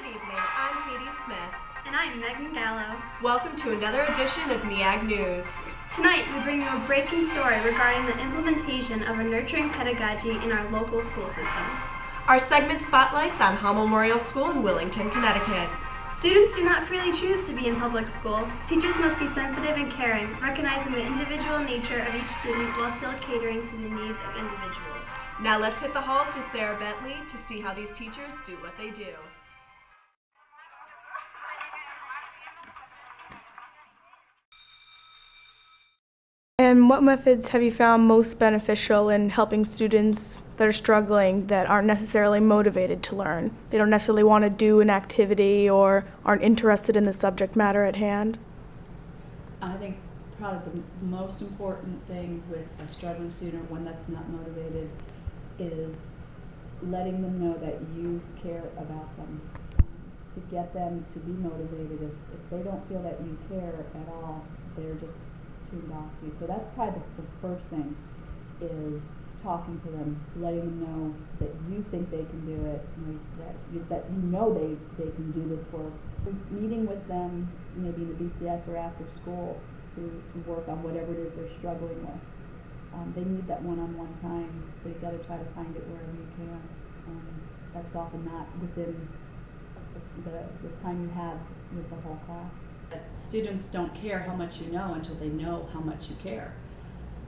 Good evening, I'm Katie Smith. And I'm Megan Gallo. Welcome to another edition of Neag News. Tonight we bring you a breaking story regarding the implementation of a nurturing pedagogy in our local school systems. Our segment spotlights on Hall Memorial School in Willington, Connecticut. Students do not freely choose to be in public school. Teachers must be sensitive and caring, recognizing the individual nature of each student while still catering to the needs of individuals. Now let's hit the halls with Sarah Bentley to see how these teachers do what they do. And what methods have you found most beneficial in helping students that are struggling, that aren't necessarily motivated to learn? They don't necessarily want to do an activity or aren't interested in the subject matter at hand? I think probably the most important thing with a struggling student, one that's not motivated, is letting them know that you care about them. To get them to be motivated, if they don't feel that you care at all, they're just tuned off you. So that's probably the first thing, is talking to them, letting them know that you think they can do it, that you know they can do this work. Meeting with them, maybe in the BCS or after school, to work on whatever it is they're struggling with. They need that one-on-one time, so you've got to try to find it wherever you can. That's often not within the time you have with the whole class. Students don't care how much you know until they know how much you care.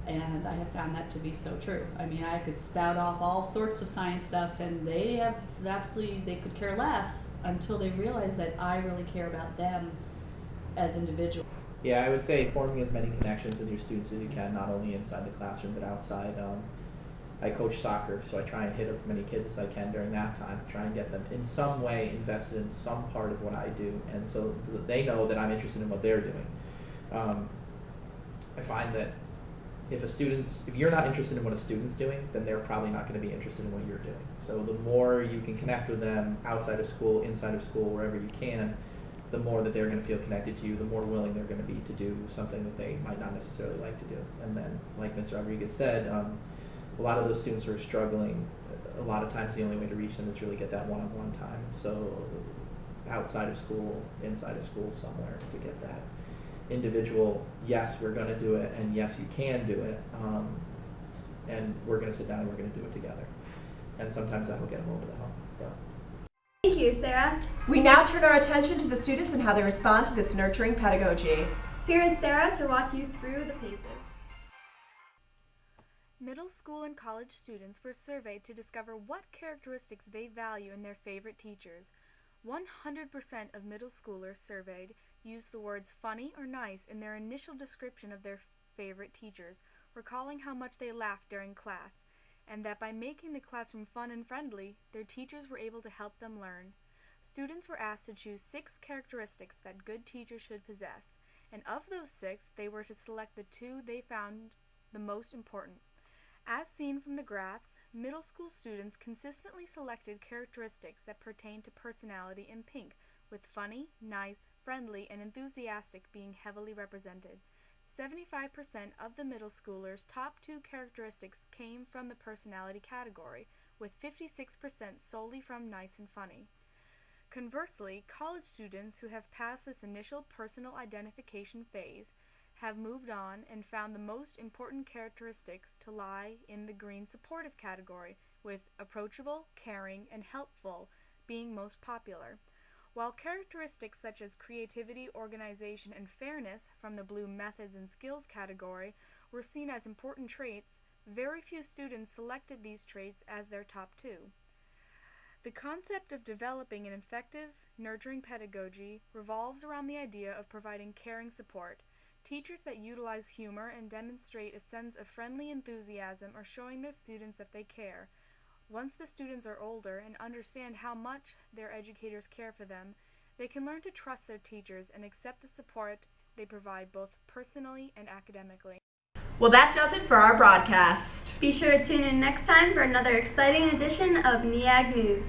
And I have found that to be so true. I mean, I could spout off all sorts of science stuff and they could care less until they realize that I really care about them as individuals. Yeah, I would say forming as many connections with your students as you can, not only inside the classroom but outside. I coach soccer, so I try and hit as many kids as I can during that time, try and get them in some way invested in some part of what I do, and so they know that I'm interested in what they're doing. I find that if you're not interested in what a student's doing, then they're probably not going to be interested in what you're doing. So the more you can connect with them outside of school, inside of school, wherever you can, the more that they're going to feel connected to you, the more willing they're going to be to do something that they might not necessarily like to do. And then, like Ms. Rodriguez said, a lot of those students who are struggling, a lot of times the only way to reach them is really get that one-on-one time. So outside of school, inside of school, somewhere to get that individual, yes, we're going to do it, and yes, you can do it, and we're going to sit down and we're going to do it together. And sometimes that will get them over the hump. So. Thank you, Sarah. We now turn our attention to the students and how they respond to this nurturing pedagogy. Here is Sarah to walk you through the paces. Middle school and college students were surveyed to discover what characteristics they value in their favorite teachers. 100% of middle schoolers surveyed used the words funny or nice in their initial description of their favorite teachers, recalling how much they laughed during class, and that by making the classroom fun and friendly, their teachers were able to help them learn. Students were asked to choose 6 characteristics that good teachers should possess, and of those 6, they were to select the 2 they found the most important. As seen from the graphs, middle school students consistently selected characteristics that pertain to personality in pink, with funny, nice, friendly, and enthusiastic being heavily represented. 75% of the middle schoolers' top 2 characteristics came from the personality category, with 56% solely from nice and funny. Conversely, college students who have passed this initial personal identification phase have moved on and found the most important characteristics to lie in the green supportive category, with approachable, caring, and helpful being most popular. While characteristics such as creativity, organization, and fairness from the blue methods and skills category were seen as important traits, very few students selected these traits as their top 2. The concept of developing an effective, nurturing pedagogy revolves around the idea of providing caring support. Teachers that utilize humor and demonstrate a sense of friendly enthusiasm are showing their students that they care. Once the students are older and understand how much their educators care for them, they can learn to trust their teachers and accept the support they provide both personally and academically. Well, that does it for our broadcast. Be sure to tune in next time for another exciting edition of Neag News.